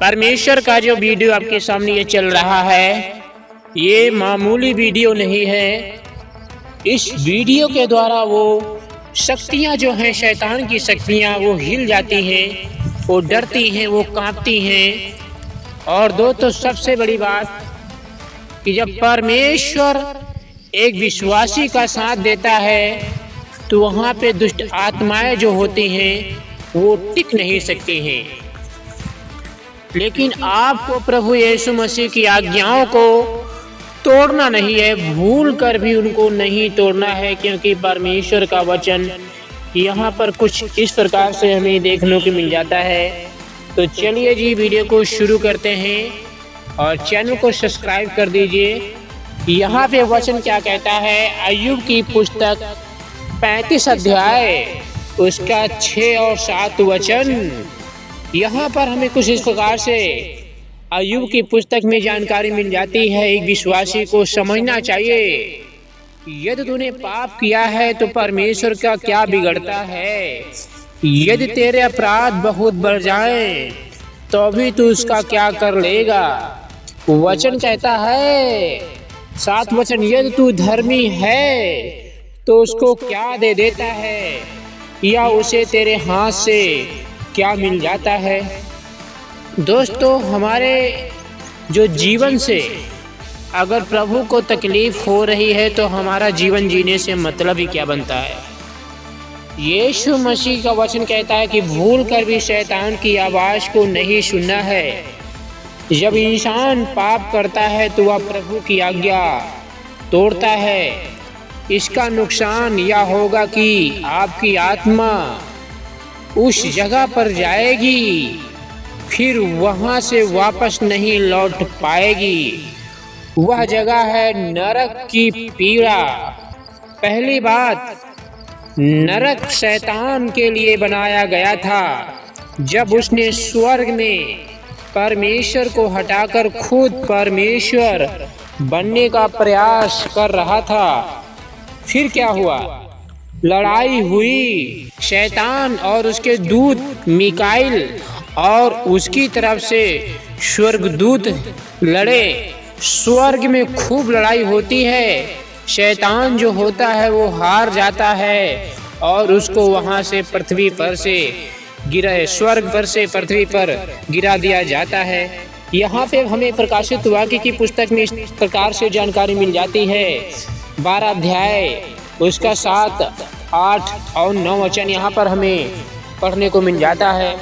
परमेश्वर का जो वीडियो आपके सामने ये चल रहा है, ये मामूली वीडियो नहीं है। इस वीडियो के द्वारा वो शक्तियाँ जो हैं, शैतान की शक्तियाँ, वो हिल जाती हैं, वो डरती हैं, वो कांपती हैं। और दोस्तों सबसे बड़ी बात कि जब परमेश्वर एक विश्वासी का साथ देता है तो वहाँ पे दुष्ट आत्माएं जो होती हैं वो टिक नहीं सकती हैं। लेकिन आपको प्रभु यीशु मसीह की आज्ञाओं को तोड़ना नहीं है, भूल कर भी उनको नहीं तोड़ना है, क्योंकि परमेश्वर का वचन यहाँ पर कुछ इस प्रकार से हमें देखने को मिल जाता है। तो चलिए जी वीडियो को शुरू करते हैं और चैनल को सब्सक्राइब कर दीजिए। यहाँ पे वचन क्या कहता है, अय्यूब की पुस्तक 35 अध्याय उसका 6 और 7 वचन। यहाँ पर हमें कुछ इस प्रकार से अय्यूब की पुस्तक में जानकारी मिल जाती है। एक विश्वासी को समझना चाहिए, यदि तूने पाप किया है तो परमेश्वर का क्या बिगड़ता है। यदि तेरे अपराध बहुत बढ़ जाएं तो भी तू उसका क्या कर लेगा। वचन कहता है 7 वचन, यदि तू धर्मी है तो उसको क्या दे देता है, या उसे तेरे हाथ से क्या मिल जाता है। दोस्तों हमारे जो जीवन से अगर प्रभु को तकलीफ हो रही है तो हमारा जीवन जीने से मतलब ही क्या बनता है। यीशु मसीह का वचन कहता है कि भूल कर भी शैतान की आवाज़ को नहीं सुनना है। जब इंसान पाप करता है तो वह प्रभु की आज्ञा तोड़ता है। इसका नुकसान यह होगा कि आपकी आत्मा उस जगह पर जाएगी, फिर वहाँ से वापस नहीं लौट पाएगी। वह जगह है नरक की पीड़ा। पहली बात, नरक शैतान के लिए बनाया गया था। जब उसने स्वर्ग में परमेश्वर को हटाकर खुद परमेश्वर बनने का प्रयास कर रहा था, फिर क्या हुआ, लड़ाई हुई। शैतान और उसके दूत मिकाइल और उसकी तरफ से स्वर्गदूत लड़े। स्वर्ग में खूब लड़ाई होती है। शैतान जो होता है वो हार जाता है और उसको वहाँ से पृथ्वी पर से स्वर्ग पर से पृथ्वी पर गिरा दिया जाता है। यहाँ पे हमें प्रकाशित वाक्य की पुस्तक में इस प्रकार से जानकारी मिल जाती है। 12 अध्याय उसका 7, 8 और 9 वचन यहाँ पर हमें पढ़ने को मिल जाता है।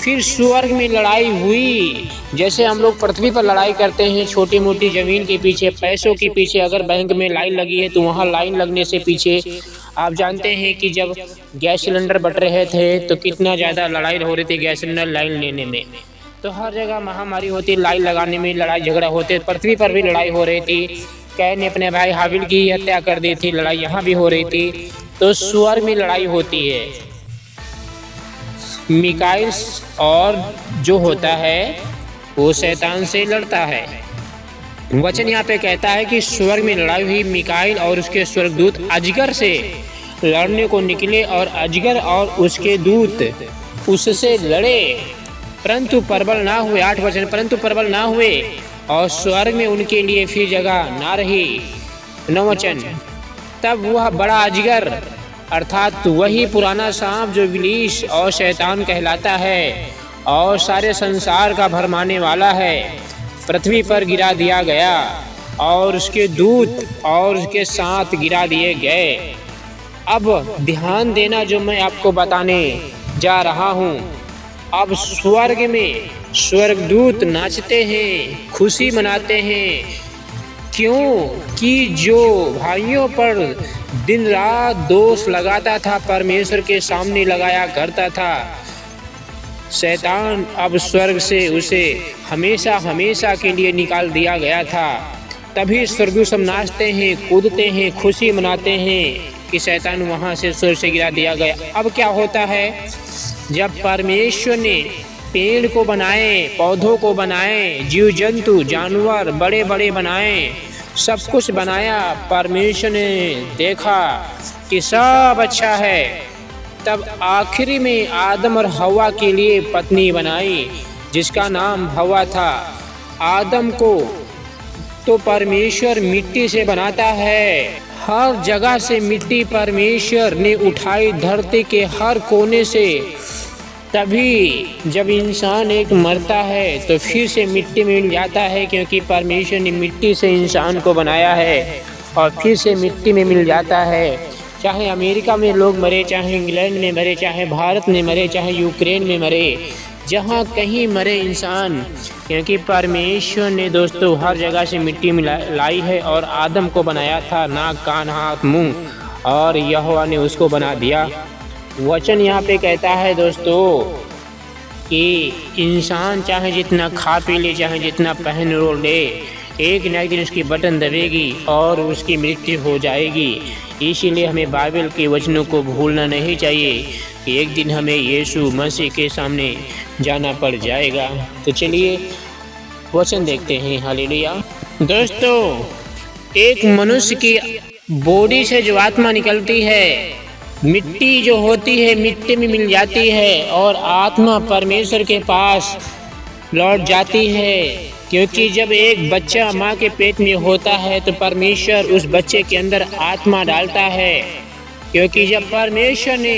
फिर स्वर्ग में लड़ाई हुई। जैसे हम लोग पृथ्वी पर लड़ाई करते हैं छोटी मोटी ज़मीन के पीछे, पैसों के पीछे। अगर बैंक में लाइन लगी है तो वहाँ लाइन लगने से पीछे आप जानते हैं कि जब गैस सिलेंडर बट रहे थे तो कितना ज़्यादा लड़ाई हो रही थी गैस सिलेंडर लाइन लेने में। तो हर जगह महामारी होती, लाइन लगाने में लड़ाई झगड़ा होते। पृथ्वी पर भी लड़ाई हो रही थी। कैन ने अपने भाई हाबिल की हत्या कर दी थी, लड़ाई यहाँ भी हो रही थी। तो स्वर्ग में लड़ाई होती है। मिकाइल और जो होता है वो शैतान से लड़ता है। वचन यहाँ पे कहता है कि स्वर्ग में लड़ाई हुई। मिकाइल और उसके स्वर्गदूत अजगर से लड़ने को निकले और अजगर और उसके दूत उससे लड़े, परंतु प्रबल ना हुए। 8 वचन, परंतु प्रबल ना हुए और स्वर्ग में उनके लिए फिर जगह ना रही। 9 वचन, तब वह बड़ा अजगर अर्थात वही पुराना सांप जो इब्लीस और शैतान कहलाता है और सारे संसार का भरमाने वाला है, पृथ्वी पर गिरा दिया गया और उसके दूत और उसके साथ गिरा दिए गए। अब ध्यान देना जो मैं आपको बताने जा रहा हूँ। अब स्वर्ग में स्वर्गदूत नाचते हैं, खुशी मनाते हैं। क्यों कि जो भाइयों पर दिन रात दोष लगाता था, परमेश्वर के सामने लगाया करता था, शैतान अब स्वर्ग से उसे हमेशा हमेशा के लिए निकाल दिया गया था। तभी स्वर्गदूत सब नाचते हैं, कूदते हैं, खुशी मनाते हैं कि शैतान वहाँ से स्वर्ग से गिरा दिया गया। अब क्या होता है, जब परमेश्वर ने पेड़ को बनाए, पौधों को बनाए, जीव जंतु जानवर बड़े बड़े बनाए, सब कुछ बनाया, परमेश्वर ने देखा कि सब अच्छा है। तब आखिरी में आदम और हवा के लिए पत्नी बनाई जिसका नाम हवा था। आदम को तो परमेश्वर मिट्टी से बनाता है, हर जगह से मिट्टी परमेश्वर ने उठाई, धरती के हर कोने से। तभी जब इंसान एक मरता है तो फिर से मिट्टी में मिल जाता है, क्योंकि परमेश्वर ने मिट्टी से इंसान को बनाया है और फिर से मिट्टी में मिल जाता है। चाहे अमेरिका में लोग मरे, चाहे इंग्लैंड में मरे, चाहे भारत में मरे, चाहे यूक्रेन में मरे, जहाँ कहीं मरे इंसान, क्योंकि परमेश्वर ने दोस्तों हर जगह से मिट्टी लाई है और आदम को बनाया था, नाक कान हाथ मुंह, और यहोवा ने उसको बना दिया। वचन यहाँ पे कहता है दोस्तों कि इंसान चाहे जितना खा पी ले, चाहे जितना पहन ओढ़ ले, एक न एक दिन उसकी बटन दबेगी और उसकी मृत्यु हो जाएगी। इसीलिए हमें बाइबल के वचनों को भूलना नहीं चाहिए कि एक दिन हमें यीशु मसीह के सामने जाना पड़ जाएगा। तो चलिए वचन देखते हैं। हालेलुया। दोस्तों, एक मनुष्य की बॉडी से जो आत्मा निकलती है, मिट्टी जो होती है मिट्टी में मिल जाती है और आत्मा परमेश्वर के पास लौट जाती है। क्योंकि जब एक बच्चा माँ के पेट में होता है तो परमेश्वर उस बच्चे के अंदर आत्मा डालता है। क्योंकि जब परमेश्वर ने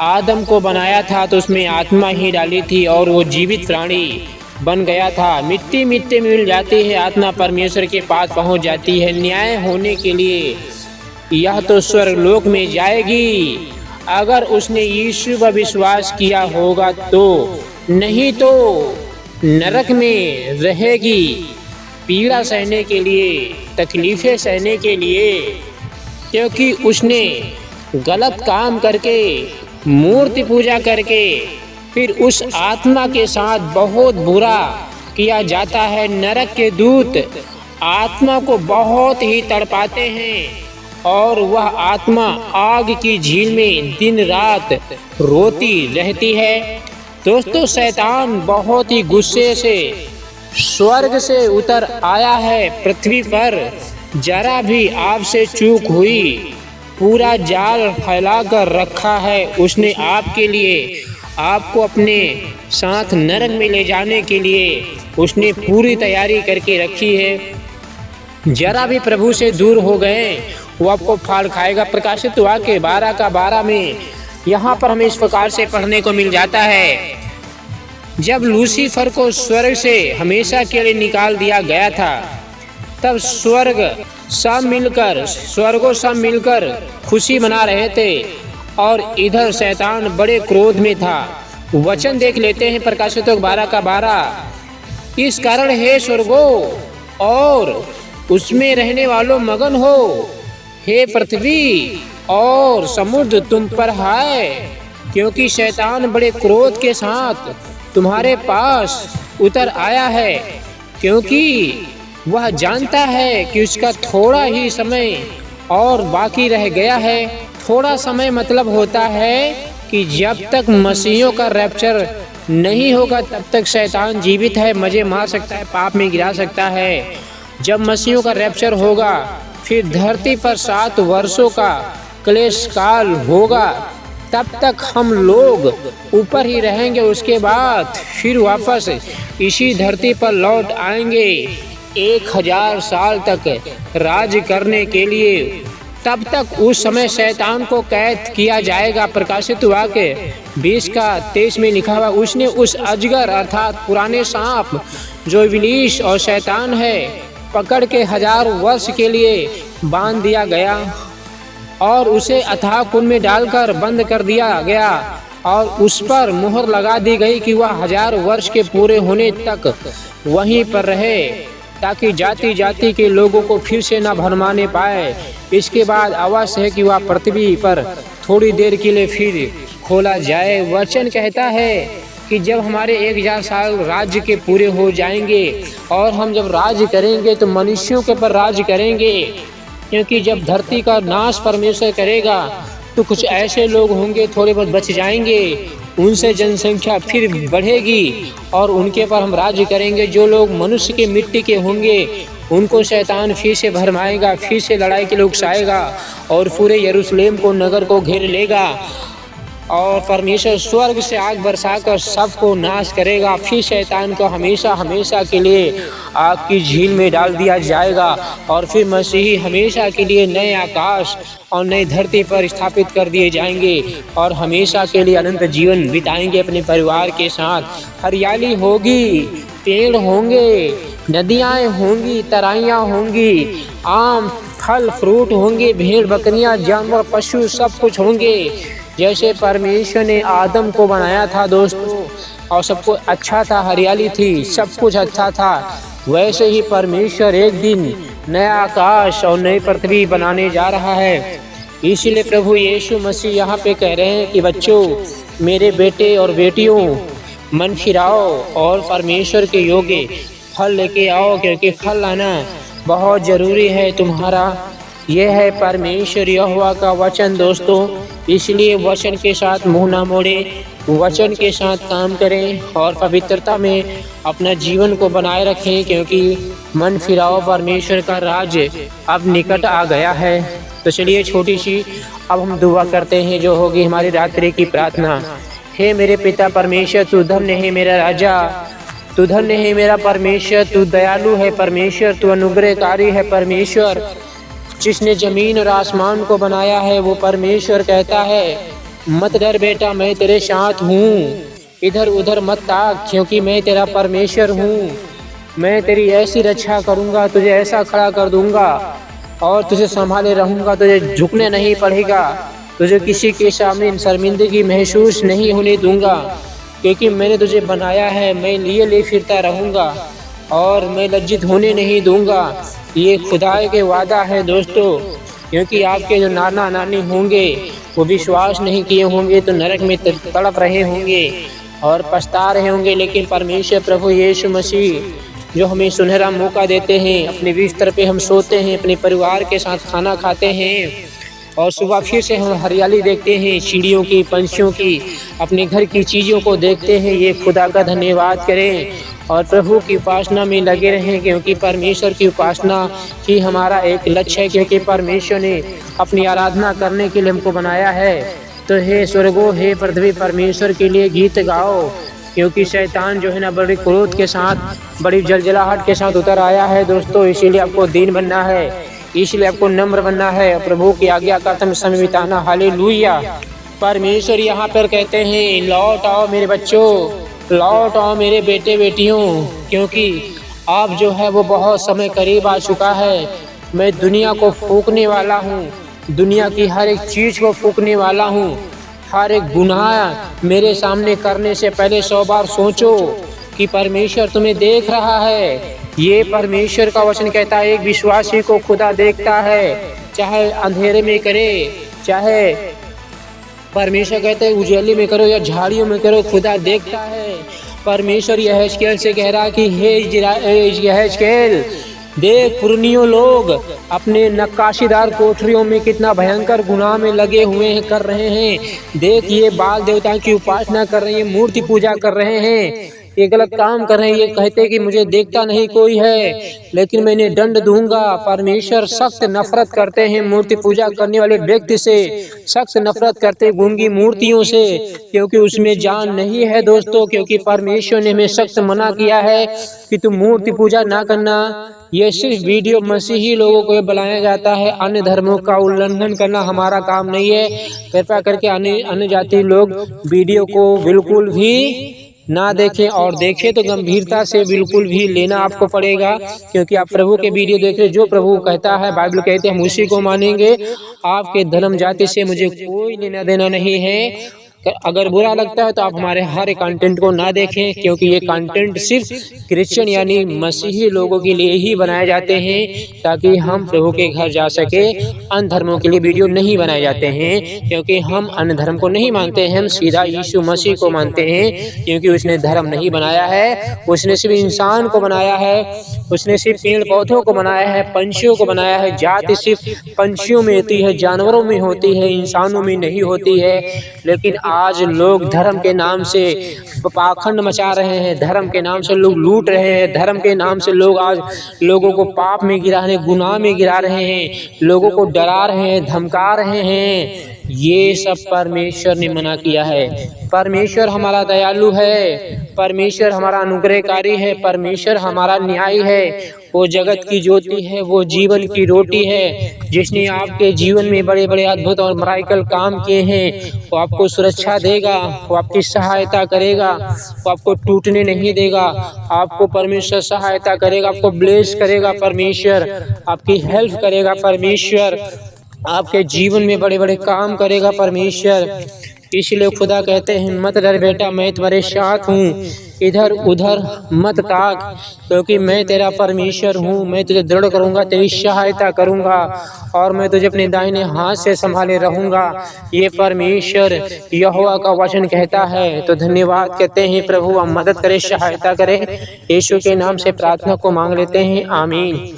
आदम को बनाया था तो उसमें आत्मा ही डाली थी और वो जीवित प्राणी बन गया था। मिट्टी मिट्टी में मिल जाती है, आत्मा परमेश्वर के पास पहुंच जाती है। न्याय होने के लिए यह तो स्वर्गलोक में जाएगी अगर उसने यीशु पर विश्वास किया होगा, तो नहीं तो नरक में रहेगी, पीड़ा सहने के लिए, तकलीफ़ें सहने के लिए, क्योंकि उसने गलत काम करके, मूर्ति पूजा करके, फिर उस आत्मा के साथ बहुत बुरा किया जाता है। नरक के दूत आत्मा को बहुत ही तड़पाते हैं और वह आत्मा आग की झील में दिन रात रोती रहती है। दोस्तों, शैतान बहुत ही गुस्से से स्वर्ग से उतर आया है पृथ्वी पर। जरा भी आपसे चूक हुई, पूरा जाल फैलाकर रखा है उसने आपके लिए। आपको अपने साथ नरक में ले जाने के लिए उसने पूरी तैयारी करके रखी है। जरा भी प्रभु से दूर हो गए वो आपको फाड़ खाएगा। प्रकाशित वाक्य 12:12 में यहाँ पर हमें इस प्रकार से पढ़ने को मिल जाता है, जब लूसीफर को स्वर्ग से हमेशा के लिए निकाल दिया गया था, तब स्वर्गों सब मिलकर खुशी मना रहे थे और इधर शैतान बड़े क्रोध में था। वचन देख लेते हैं प्रकाशित 12:12। इस कारण हे स्वर्गों और उसमें रहने वालों मगन हो, हे पृथ्वी और समुद्र तुम पर हाय, क्योंकि शैतान बड़े क्रोध के साथ तुम्हारे पास उतर आया है। क्योंकि वह जानता है कि उसका थोड़ा ही समय और बाकी रह गया है। थोड़ा समय मतलब होता है कि जब तक मसीहों का रैप्चर नहीं होगा तब तक शैतान जीवित है, मजे मार सकता है, पाप में गिरा सकता है। जब मसीहों का रैप्चर होगा फिर धरती पर 7 वर्षों का क्लेश काल होगा, तब तक हम लोग ऊपर ही रहेंगे। उसके बाद फिर वापस इसी धरती पर लौट आएंगे 1000 साल तक राज करने के लिए। तब तक उस समय शैतान को कैद किया जाएगा। प्रकाशित वाक्य 20:23 में लिखा हुआ, उसने उस अजगर अर्थात पुराने सांप जो इब्लीस और शैतान है पकड़ के 1000 वर्ष के लिए बांध दिया गया और उसे अथाह कुंड में डालकर बंद कर दिया गया और उस पर मुहर लगा दी गई कि वह 1000 वर्ष के पूरे होने तक वहीं पर रहे, ताकि जाति जाति के लोगों को फिर से न भरमाने पाए। इसके बाद अवश्य है कि वह पृथ्वी पर थोड़ी देर के लिए फिर खोला जाए। वचन कहता है कि जब हमारे 1000 साल राज्य के पूरे हो जाएंगे और हम जब राज्य करेंगे तो मनुष्यों के पर राज्य करेंगे, क्योंकि जब धरती का नाश परमेश्वर करेगा तो कुछ ऐसे लोग होंगे, थोड़े बहुत बच जाएंगे, उनसे जनसंख्या फिर बढ़ेगी और उनके पर हम राज्य करेंगे। जो लोग मनुष्य के मिट्टी के होंगे उनको शैतान फिर से भरमाएगा, फिर से लड़ाई के लिए उकसाएगा और पूरे यरूशलेम को, नगर को घेर लेगा। और परमेश्वर स्वर्ग से आग बरसाकर सबको नाश करेगा। फिर शैतान को हमेशा हमेशा के लिए आग की झील में डाल दिया जाएगा और फिर मसीही हमेशा के लिए नए आकाश और नई धरती पर स्थापित कर दिए जाएंगे और हमेशा के लिए अनंत जीवन बिताएंगे अपने परिवार के साथ। हरियाली होगी, पेड़ होंगे, नदियाँ होंगी, तराइयाँ होंगी, आम फल फ्रूट होंगे, भेड़ बकरियाँ जानवर पशु सब कुछ होंगे। जैसे परमेश्वर ने आदम को बनाया था दोस्तों और सब कुछ अच्छा था, हरियाली थी, सब कुछ अच्छा था, वैसे ही परमेश्वर एक दिन नया आकाश और नई पृथ्वी बनाने जा रहा है। इसलिए प्रभु यीशु मसीह यहाँ पे कह रहे हैं कि बच्चों, मेरे बेटे और बेटियों, मन फिराओ और परमेश्वर के योग्य फल लेके आओ, क्योंकि फल लाना बहुत ज़रूरी है तुम्हारा। यह है परमेश्वर यहोवा का वचन दोस्तों। इसलिए वचन के साथ मुँह ना मोड़े, वचन के साथ काम करें और पवित्रता में अपना जीवन को बनाए रखें, क्योंकि मन फिराओ परमेश्वर का राज्य अब निकट आ गया है। तो चलिए छोटी सी अब हम दुआ करते हैं, जो होगी हमारी रात्रि की प्रार्थना। हे मेरे पिता परमेश्वर, तू धन्य है मेरा राजा, तू धन्य है मेरा परमेश्वर, तू दयालु है परमेश्वर, तू अनुग्रहकारी है परमेश्वर। जिसने ज़मीन और आसमान को बनाया है वो परमेश्वर कहता है, मत डर बेटा, मैं तेरे साथ हूँ, इधर उधर मत ताक, क्योंकि मैं तेरा परमेश्वर हूँ। मैं तेरी ऐसी रक्षा करूँगा, तुझे ऐसा खड़ा कर दूँगा और तुझे संभाले रहूँगा, तुझे झुकने नहीं पड़ेगा, तुझे किसी के सामने शर्मिंदगी महसूस नहीं होने दूँगा, क्योंकि मैंने तुझे बनाया है। मैं लिए फिरता रहूँगा और मैं लज्जित होने नहीं दूँगा। ये खुदाए के वादा है दोस्तों, क्योंकि आपके जो नाना नानी होंगे वो विश्वास नहीं किए होंगे तो नरक में तड़प रहे होंगे और पछता रहे होंगे, लेकिन परमेश्वर प्रभु यीशु मसीह जो हमें सुनहरा मौका देते हैं, अपने बिस्तर पे हम सोते हैं, अपने परिवार के साथ खाना खाते हैं और सुबह फिर से हम हरियाली देखते हैं, चिड़ियों की, पंछियों की, अपने घर की चीज़ों को देखते हैं। ये खुदा का धन्यवाद करें और प्रभु की उपासना में लगे रहें, क्योंकि परमेश्वर की उपासना ही हमारा एक लक्ष्य है, क्योंकि परमेश्वर ने अपनी आराधना करने के लिए हमको बनाया है। तो हे स्वर्गो, हे पृथ्वी, परमेश्वर के लिए गीत गाओ, क्योंकि शैतान जो है ना बड़ी क्रोध के साथ, बड़ी जलजलाहट के साथ उतर आया है दोस्तों। इसीलिए आपको दीन बनना है, इसलिए आपको नम्र बनना है और प्रभु की आज्ञा का समय बिताना। हालेलुया। परमेश्वर यहाँ पर कहते हैं, लौट आओ मेरे बच्चों, लौट आओ मेरे बेटे बेटियों, क्योंकि अब जो है वो बहुत समय करीब आ चुका है। मैं दुनिया को फूंकने वाला हूँ, दुनिया की हर एक चीज़ को फूंकने वाला हूँ। हर एक गुनाह मेरे सामने करने से पहले 100 बार सोचो कि परमेश्वर तुम्हें देख रहा है। ये परमेश्वर का वचन कहता है, एक विश्वासी को खुदा देखता है, चाहे अंधेरे में करे, चाहे परमेश्वर कहते हैं उजाले में करो या झाड़ियों में करो, खुदा देखता है। परमेश्वर यहेजकेल से कह रहा है कि हे यहेजकेल, देख पुरनियों लोग अपने नक्काशीदार कोठरियों में कितना भयंकर गुनाह में लगे हुए हैं, कर रहे हैं। देख ये बाल देवताओं की उपासना कर रहे हैं, मूर्ति पूजा कर रहे हैं, ये गलत काम कर रहे हैं। ये कहते हैं कि मुझे देखता नहीं कोई है, लेकिन मैंने दंड दूंगा। परमेश्वर सख्त नफरत करते हैं मूर्ति पूजा करने वाले व्यक्ति से, सख्त नफरत करते गूंगी मूर्तियों से, क्योंकि उसमें जान नहीं है दोस्तों। क्योंकि परमेश्वर ने हमें सख्त मना किया है कि तुम मूर्ति पूजा ना करना। ये सिर्फ वीडियो मसीही लोगों को बुलाया जाता है, अन्य धर्मों का उल्लंघन करना हमारा काम नहीं है। कृपया करके अन्य जाति लोग वीडियो को बिल्कुल भी ना देखें, और देखें तो गंभीरता से बिल्कुल भी लेना आपको पड़ेगा, क्योंकि आप प्रभु के वीडियो देख रहे, जो प्रभु कहता है, बाइबल कहते हैं हम उसी को मानेंगे। आपके धर्म जाति से मुझे कोई लेना देना नहीं है। अगर बुरा लगता है तो आप हमारे हर कंटेंट को ना देखें, क्योंकि ये कंटेंट सिर्फ क्रिश्चियन यानी मसीही लोगों के लिए ही बनाए जाते हैं, ताकि हम प्रभु के घर जा सके। अन्य धर्मों के लिए वीडियो नहीं बनाए जाते हैं, क्योंकि हम अन्य धर्म को नहीं मानते हैं, हम सीधा यीशु मसीह को मानते हैं। क्योंकि उसने धर्म नहीं बनाया है, उसने सिर्फ इंसान को बनाया है, उसने सिर्फ पेड़ पौधों को बनाया है, पंछियों को बनाया है। जाति सिर्फ पंछियों में होती है, जानवरों में होती है, इंसानों में नहीं होती है। लेकिन आज लोग धर्म के नाम से पाखंड मचा रहे हैं, धर्म के नाम से लोग लूट रहे हैं, धर्म के नाम से लोग आज लोगों को पाप में गिरा रहे हैं, गुनाह में गिरा रहे हैं, लोगों को डरा रहे हैं, धमका रहे हैं। ये सब परमेश्वर ने मना किया है। परमेश्वर हमारा दयालु है, परमेश्वर हमारा अनुग्रहकारी है, परमेश्वर हमारा न्यायी है। वो जगत की ज्योति है, वो जीवन की रोटी है, जिसने आपके जीवन में बड़े बड़े अद्भुत और मिराकल काम किए हैं। वो आपको सुरक्षा देगा, वो आपकी सहायता करेगा, वो आपको टूटने नहीं देगा। आपको परमेश्वर सहायता करेगा, आपको ब्लेस करेगा परमेश्वर, आपकी हेल्प करेगा परमेश्वर, आपके जीवन में बड़े बड़े काम करेगा परमेश्वर। इसलिए खुदा कहते हैं, मत डर बेटा, मैं तुम्हारे साथ हूँ, इधर उधर मत ताक, क्योंकि मैं तेरा परमेश्वर हूँ। मैं तुझे दृढ़ करूँगा, तेरी सहायता करूँगा, और मैं तुझे अपने दाहिने हाथ से संभाले रहूँगा। ये परमेश्वर यहोवा का वचन कहता है। तो धन्यवाद कहते हैं प्रभु, हम मदद करे, सहायता करे। यीशु के नाम से प्रार्थना को मांग लेते हैं, आमीन।